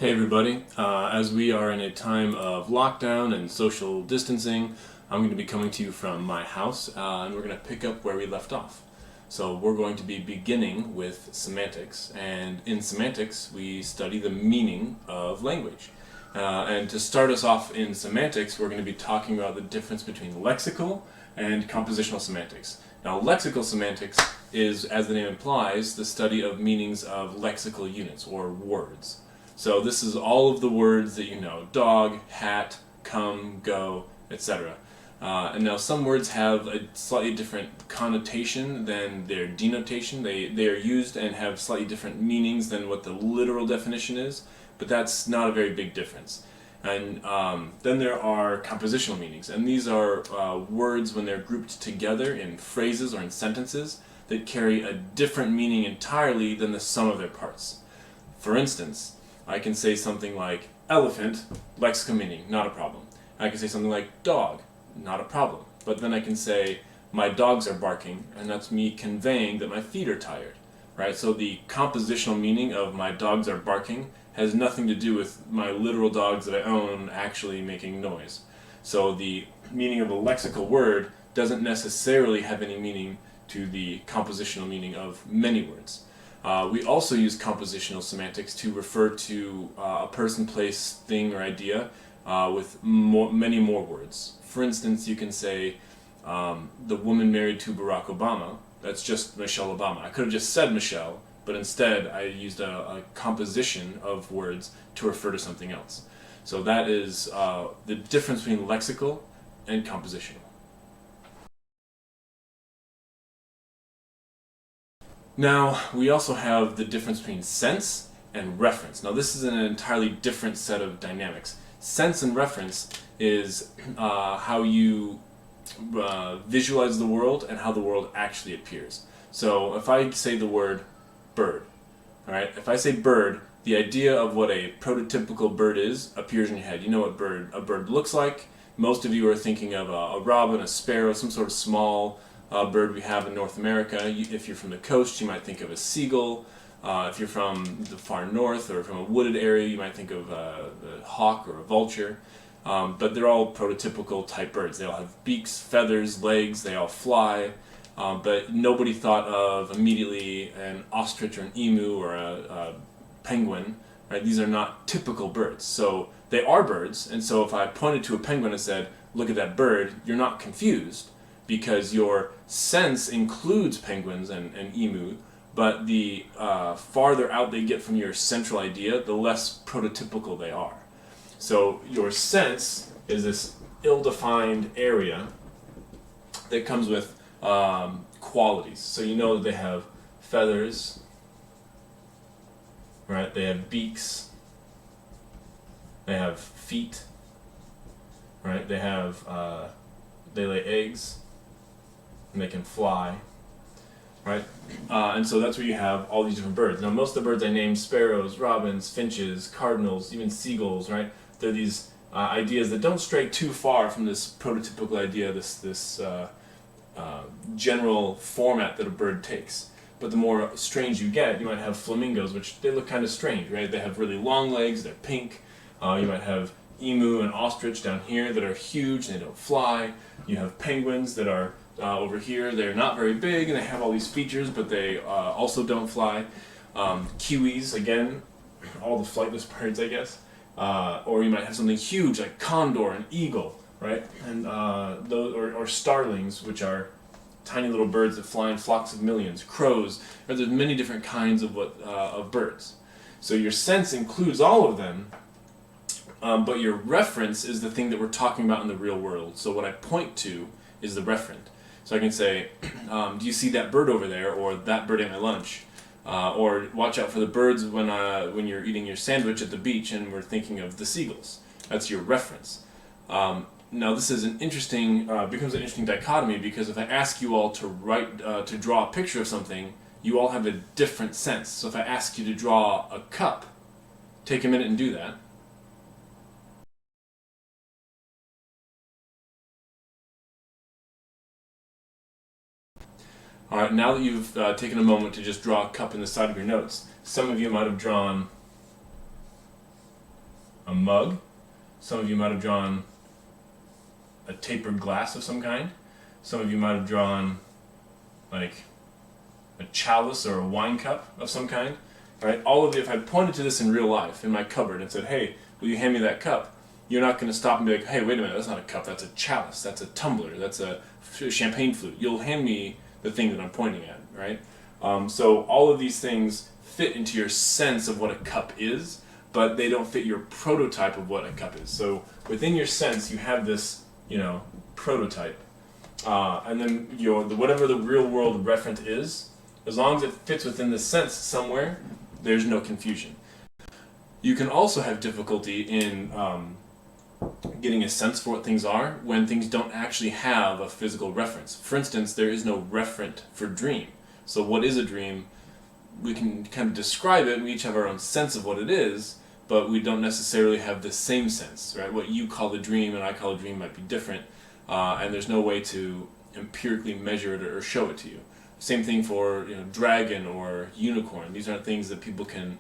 Hey everybody, as we are in a time of lockdown and social distancing, I'm going to be coming to you from my house and we're going to pick up where we left off. So we're going to be beginning with semantics, and in semantics we study the meaning of language. And to start us off in semantics, we're going to be talking about the difference between lexical and compositional semantics. Now, lexical semantics is, as the name implies, the study of meanings of lexical units or words. So this is all of the words that you know: dog, hat, come, go, etc. And now some words have a slightly different connotation than their denotation. They are used and have slightly different meanings than what the literal definition is, but that's not a very big difference. And then there are compositional meanings, and these are words when they're grouped together in phrases or in sentences that carry a different meaning entirely than the sum of their parts. For instance, I can say something like elephant, lexical meaning, not a problem. I can say something like dog, not a problem. But then I can say my dogs are barking, and that's me conveying that my feet are tired, right? So the compositional meaning of my dogs are barking has nothing to do with my literal dogs that I own actually making noise. So the meaning of a lexical word doesn't necessarily have any meaning to the compositional meaning of many words. We also use compositional semantics to refer to a person, place, thing, or idea with many more words. For instance, you can say the woman married to Barack Obama. That's just Michelle Obama. I could have just said Michelle, but instead I used a composition of words to refer to something else. So that is the difference between lexical and compositional. Now, we also have the difference between sense and reference. Now, this is an entirely different set of dynamics. Sense and reference is how you visualize the world and how the world actually appears. So, if I say the word bird, all right, if I say bird, the idea of what a prototypical bird is appears in your head. You know what a bird looks like. Most of you are thinking of a robin, a sparrow, some sort of small bird we have in North America. If you're from the coast, you might think of a seagull. If you're from the far north or from a wooded area, you might think of a hawk or a vulture. But they're all prototypical type birds. They all have beaks, feathers, legs, they all fly. But nobody thought of immediately an ostrich or an emu or a penguin. Right? These are not typical birds. So they are birds, and so if I pointed to a penguin and said, look at that bird, you're not confused, because your sense includes penguins and emu, but the farther out they get from your central idea, the less prototypical they are. So your sense is this ill-defined area that comes with qualities. So you know that they have feathers, right? They have beaks, they have feet, right? They have they lay eggs, and they can fly, right? And so that's where you have all these different birds. Now, most of the birds I named, sparrows, robins, finches, cardinals, even seagulls, right? They're these ideas that don't stray too far from this prototypical idea, this general format that a bird takes. But the more strange you get, you might have flamingos, which they look kind of strange, right? They have really long legs, they're pink. You might have emu and ostrich down here that are huge and they don't fly. You have penguins that are over here. They're not very big and they have all these features, but they also don't fly. Kiwis, again, all the flightless birds, I guess. Or you might have something huge like condor and eagle, right? And those, or starlings, which are tiny little birds that fly in flocks of millions. Crows. Right? There's many different kinds of birds. So your sense includes all of them. But your reference is the thing that we're talking about in the real world. So what I point to is the referent. So I can say, do you see that bird over there, or that bird ate my lunch? Or watch out for the birds when you're eating your sandwich at the beach and we're thinking of the seagulls. That's your reference. Now this is becomes an interesting dichotomy, because if I ask you all to draw a picture of something, you all have a different sense. So if I ask you to draw a cup, take a minute and do that. All right, now that you've taken a moment to just draw a cup in the side of your notes, some of you might have drawn a mug. Some of you might have drawn a tapered glass of some kind. Some of you might have drawn like a chalice or a wine cup of some kind. Right? All of you, if I pointed to this in real life in my cupboard and said, hey, will you hand me that cup? You're not going to stop and be like, hey, wait a minute, that's not a cup, that's a chalice, that's a tumbler, that's a champagne flute. You'll hand me the thing that I'm pointing at, right? So all of these things fit into your sense of what a cup is, but they don't fit your prototype of what a cup is. So within your sense, you have this, prototype. And then whatever the real world referent is, as long as it fits within the sense somewhere, there's no confusion. You can also have difficulty in getting a sense for what things are when things don't actually have a physical reference. For instance, there is no referent for dream. So what is a dream? We can kind of describe it, and we each have our own sense of what it is, but we don't necessarily have the same sense, right? What you call a dream and I call a dream might be different, and there's no way to empirically measure it or show it to you. Same thing for dragon or unicorn. These aren't things that people can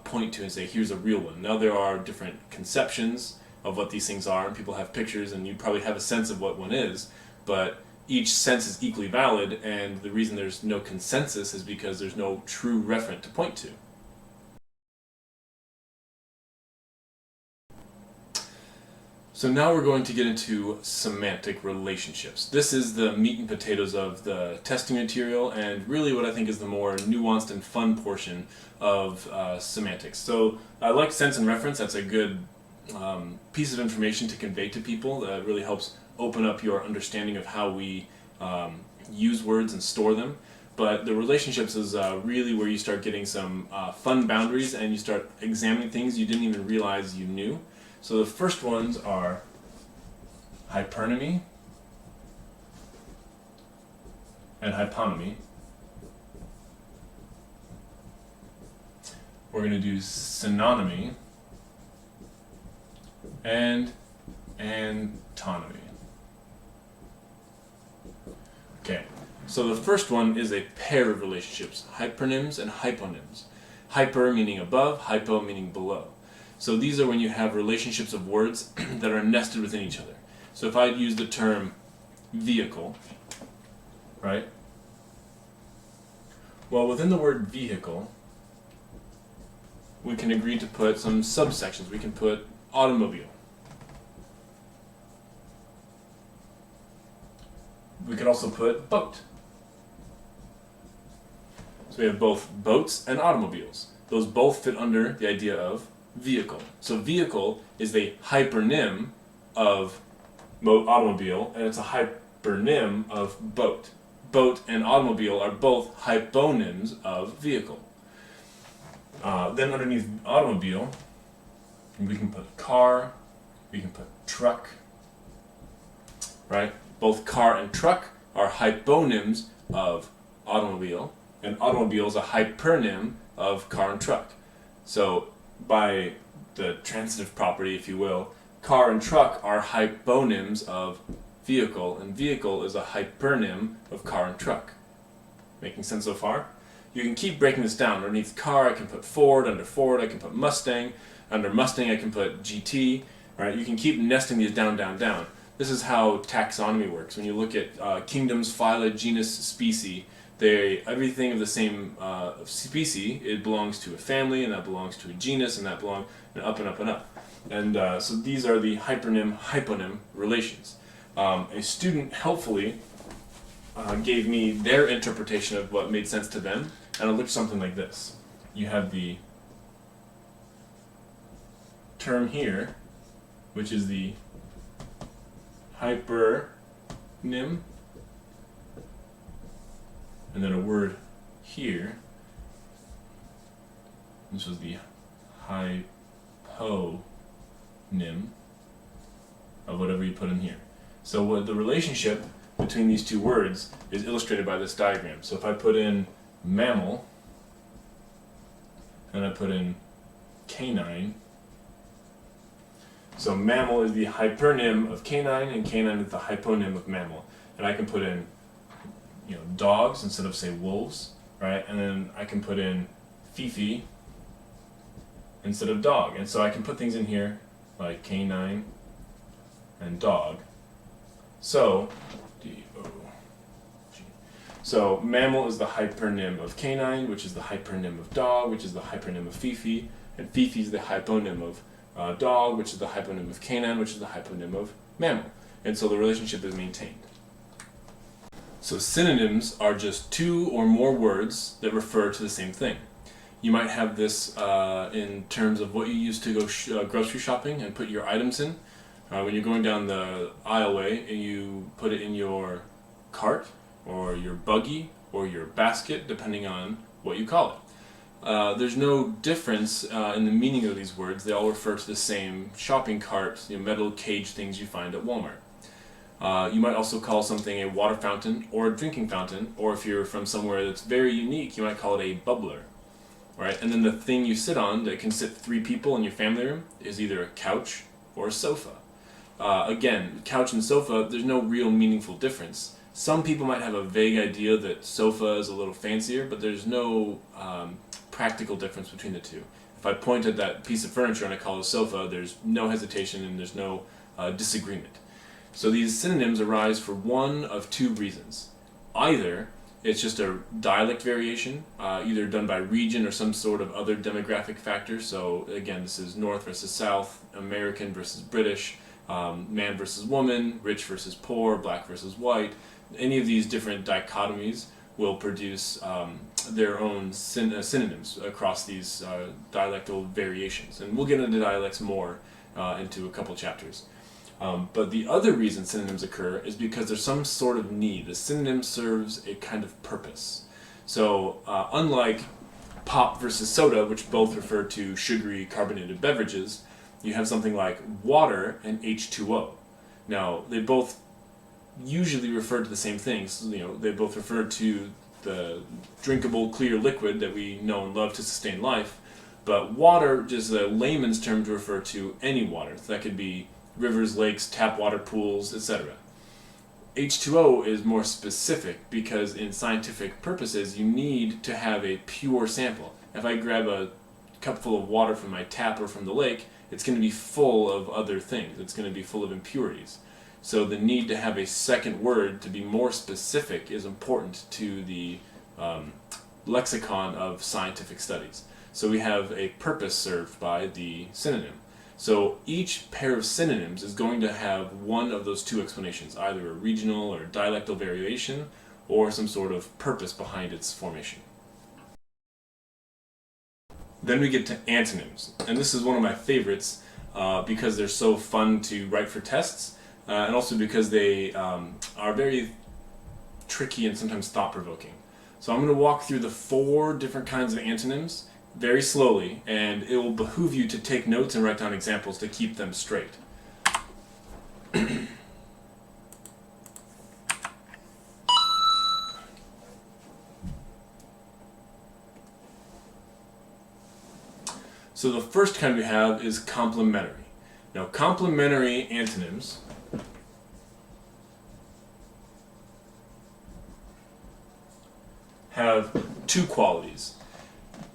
point to and say, here's a real one. Now there are different conceptions of what these things are, and people have pictures, and you probably have a sense of what one is, but each sense is equally valid, and the reason there's no consensus is because there's no true referent to point to. So now we're going to get into semantic relationships. This is the meat and potatoes of the testing material, and really what I think is the more nuanced and fun portion of semantics. So I like sense and reference. That's a good piece of information to convey to people. That really helps open up your understanding of how we use words and store them. But the relationships is really where you start getting some fun boundaries, and you start examining things you didn't even realize you knew. So the first ones are hypernymy and hyponymy. We're going to do synonymy and antonymy. Okay, so the first one is a pair of relationships, hypernyms and hyponyms. Hyper meaning above, hypo meaning below. So these are when you have relationships of words that are nested within each other. So if I use the term vehicle, right? Well, within the word vehicle, we can agree to put some subsections. We can put automobile. We could also put boat. So we have both boats and automobiles. Those both fit under the idea of vehicle. So vehicle is the hypernym of automobile, and it's a hypernym of boat. Boat and automobile are both hyponyms of vehicle. Then underneath automobile, we can put car, we can put truck, right? Both car and truck are hyponyms of automobile, and automobile is a hypernym of car and truck. So by the transitive property, if you will, car and truck are hyponyms of vehicle, and vehicle is a hypernym of car and truck. Making sense so far? You can keep breaking this down. Underneath car, I can put Ford. Under Ford, I can put Mustang. Under Mustang, I can put GT. Right? You can keep nesting these down, down, down. This is how taxonomy works. When you look at kingdoms, phyla, genus, species, everything of the same species, it belongs to a family, and that belongs to a genus, and that belongs, and up and up and up. And so these are the hypernym-hyponym relations. A student helpfully gave me their interpretation of what made sense to them, and it looked something like this. You have the term here, which is the hypernym, and then a word here. This was the hyponym of whatever you put in here. So what the relationship between these two words is illustrated by this diagram. So if I put in mammal, and I put in canine, so mammal is the hypernym of canine, and canine is the hyponym of mammal. And I can put in dogs instead of, say, wolves, right? And then I can put in Fifi instead of dog. And so I can put things in here like canine and dog. So, D-O-G. So mammal is the hypernym of canine, which is the hypernym of dog, which is the hypernym of Fifi, and Fifi is the hyponym of dog, which is the hyponym of canine, which is the hyponym of mammal. And so the relationship is maintained. So synonyms are just two or more words that refer to the same thing. You might have this in terms of what you use to go grocery shopping and put your items in. When you're going down the aisleway and you put it in your cart or your buggy or your basket, depending on what you call it. There's no difference in the meaning of these words. They all refer to the same shopping cart, metal cage things you find at Walmart. You might also call something a water fountain or a drinking fountain, or if you're from somewhere that's very unique, you might call it a bubbler. Right? And then the thing you sit on that can sit 3 people in your family room is either a couch or a sofa. Again, couch and sofa, there's no real meaningful difference. Some people might have a vague idea that sofa is a little fancier, but there's no practical difference between the two. If I point at that piece of furniture and I call it a sofa, there's no hesitation and there's no disagreement. So these synonyms arise for one of 2 reasons. Either it's just a dialect variation, either done by region or some sort of other demographic factor. So again, this is North versus South, American versus British, man versus woman, rich versus poor, black versus white. Any of these different dichotomies will produce their own synonyms across these dialectal variations. And we'll get into dialects more into a couple chapters. But the other reason synonyms occur is because there's some sort of need. The synonym serves a kind of purpose. So unlike pop versus soda, which both refer to sugary carbonated beverages, you have something like water and H2O. Now, they both usually refer to the same things. They both refer to the drinkable clear liquid that we know and love to sustain life. But water is a layman's term to refer to any water. So that could be rivers, lakes, tap water, pools, etc. H2O is more specific because in scientific purposes you need to have a pure sample. If I grab a cup full of water from my tap or from the lake, it's going to be full of other things. It's going to be full of impurities. So the need to have a second word to be more specific is important to the lexicon of scientific studies. So we have a purpose served by the synonym. So each pair of synonyms is going to have one of those 2 explanations, either a regional or dialectal variation or some sort of purpose behind its formation. Then we get to antonyms, and this is one of my favorites because they're so fun to write for tests and also because they are very tricky and sometimes thought-provoking. So I'm going to walk through the 4 different kinds of antonyms very slowly, and it will behoove you to take notes and write down examples to keep them straight. So the first kind we have is complementary. Now, complementary antonyms have 2 qualities.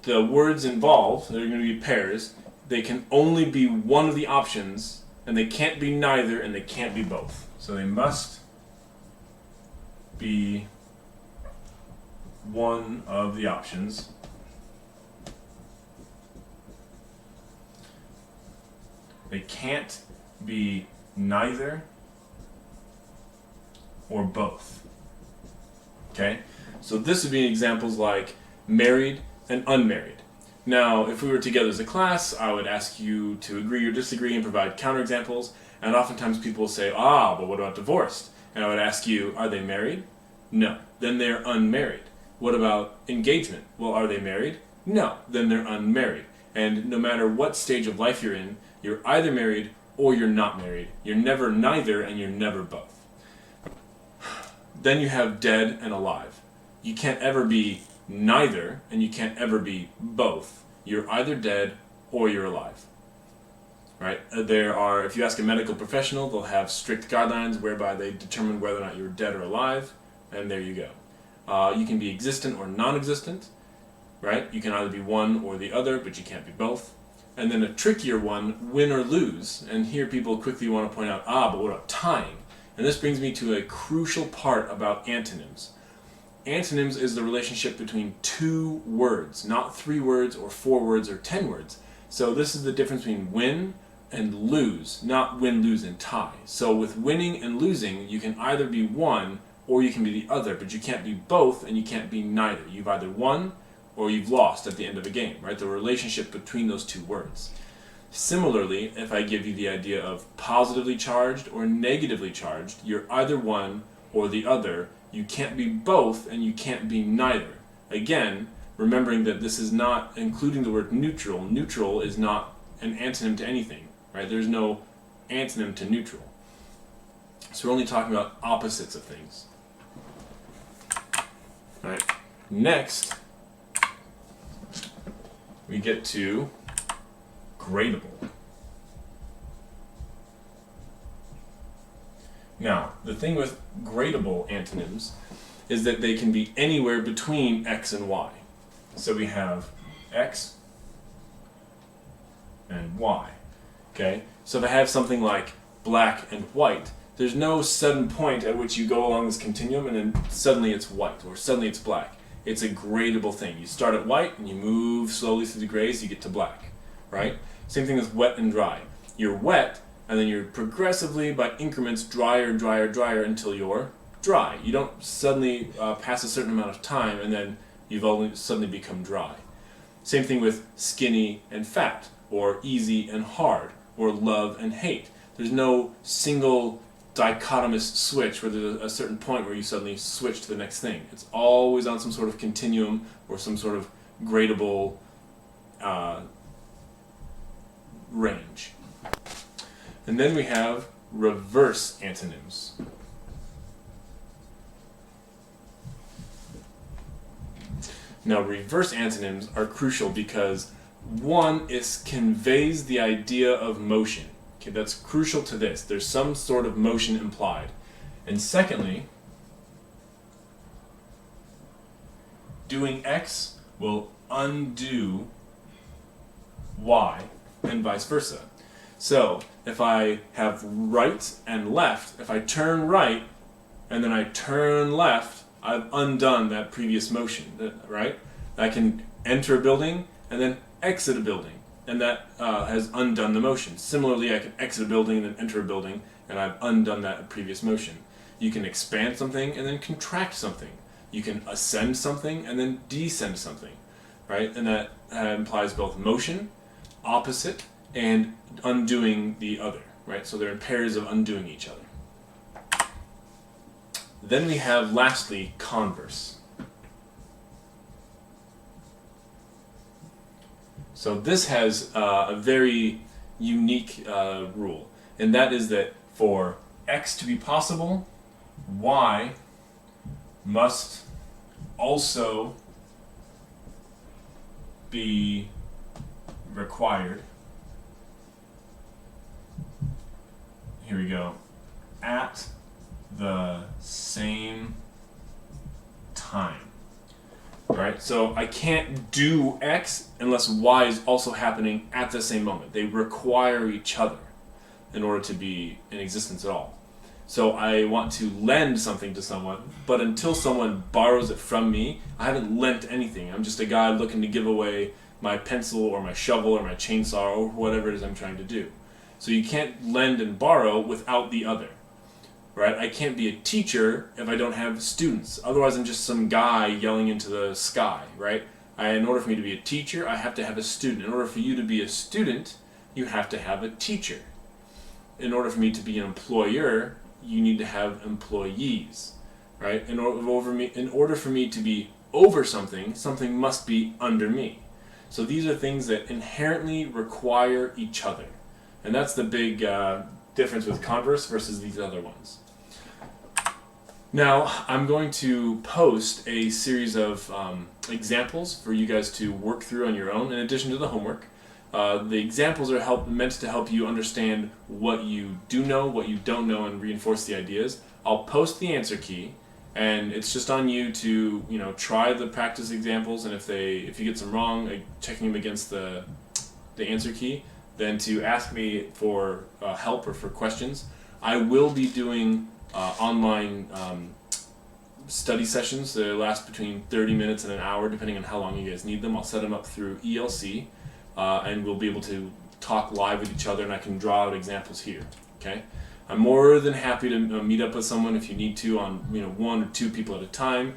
The words involved, they're going to be pairs, they can only be one of the options, and they can't be neither, and they can't be both. So they must be one of the options. They can't be neither or both. Okay? So this would be examples like married and unmarried. Now, if we were together as a class, I would ask you to agree or disagree and provide counterexamples, and oftentimes people will say, but what about divorced? And I would ask you, are they married? No. Then they're unmarried. What about engagement? Well, are they married? No. Then they're unmarried. And no matter what stage of life you're in, you're either married or you're not married. You're never neither and you're never both. Then you have dead and alive. You can't ever be neither, and you can't ever be both. You're either dead or you're alive. Right? If you ask a medical professional, they'll have strict guidelines whereby they determine whether or not you're dead or alive, and there you go. You can be existent or non-existent, right? You can either be one or the other, but you can't be both. And then a trickier one, win or lose. And here people quickly want to point out, but what about tying? And this brings me to a crucial part about antonyms. Antonyms is the relationship between two words, not 3 words or 4 words or 10 words. So this is the difference between win and lose, not win, lose, and tie. So with winning and losing, you can either be one or you can be the other, but you can't be both and you can't be neither. You've either won or you've lost at the end of a game, right? The relationship between those two words. Similarly, if I give you the idea of positively charged or negatively charged, you're either one or the other. You can't be both and you can't be neither. Again, remembering that this is not including the word neutral. Neutral is not an antonym to anything, right? There's no antonym to neutral. So we're only talking about opposites of things. All right. Next, we get to gradable. Now, the thing with gradable antonyms is that they can be anywhere between x and y. So we have x and y. Okay? So if I have something like black and white, there's no sudden point at which you go along this continuum and then suddenly it's white or suddenly it's black. It's a gradable thing. You start at white and you move slowly through the grays, you get to black, right? Same thing with wet and dry. You're wet and then you're progressively by increments drier, drier, drier until you're dry. You don't suddenly pass a certain amount of time and then you've only suddenly become dry. Same thing with skinny and fat, or easy and hard, or love and hate. There's no single dichotomous switch where there's a certain point where you suddenly switch to the next thing. It's always on some sort of continuum or some sort of gradable range. And then we have reverse antonyms. Now, reverse antonyms are crucial because one conveys the idea of motion. Okay, that's crucial to this. There's some sort of motion implied. And secondly, doing X will undo Y and vice versa. So if I have right and left, if I turn right and then I turn left, I've undone that previous motion, right? I can enter a building and then exit a building, and that has undone the motion. Similarly, I can exit a building and then enter a building, and I've undone that previous motion. You can expand something and then contract something. You can ascend something and then descend something, right? And that implies both motion, opposite, and undoing the other, right? So they're in pairs of undoing each other. Then we have, lastly, converse. So this has a very unique rule, and that is that for X to be possible, Y must also be required. Here we go. At the same time. Right? So I can't do X unless Y is also happening at the same moment. They require each other in order to be in existence at all. So I want to lend something to someone, but until someone borrows it from me, I haven't lent anything. I'm just a guy looking to give away my pencil or my shovel or my chainsaw or whatever it is I'm trying to do. So you can't lend and borrow without the other. Right? I can't be a teacher if I don't have students. Otherwise, I'm just some guy yelling into the sky, right? In order for me to be a teacher, I have to have a student. In order for you to be a student, you have to have a teacher. In order for me to be an employer, you need to have employees, right? In order for me to be over something, something must be under me. So these are things that inherently require each other. And that's the big difference with converse versus these other ones. Now, I'm going to post a series of examples for you guys to work through on your own, in addition to the homework. The examples are meant to help you understand what you do know, what you don't know, and reinforce the ideas. I'll post the answer key, and it's just on you to try the practice examples, and if you get some wrong, checking them against the the answer key, than to ask me for help or for questions. I will be doing online study sessions that last between 30 minutes and an hour, depending on how long you guys need them. I'll set them up through ELC, and we'll be able to talk live with each other, and I can draw out examples here. Okay, I'm more than happy to meet up with someone if you need to, on 1 or 2 people at a time.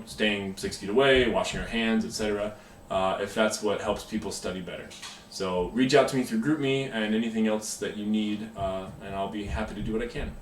Staying 6 feet away, washing our hands, etc. If that's what helps people study better. So reach out to me through GroupMe and anything else that you need, and I'll be happy to do what I can.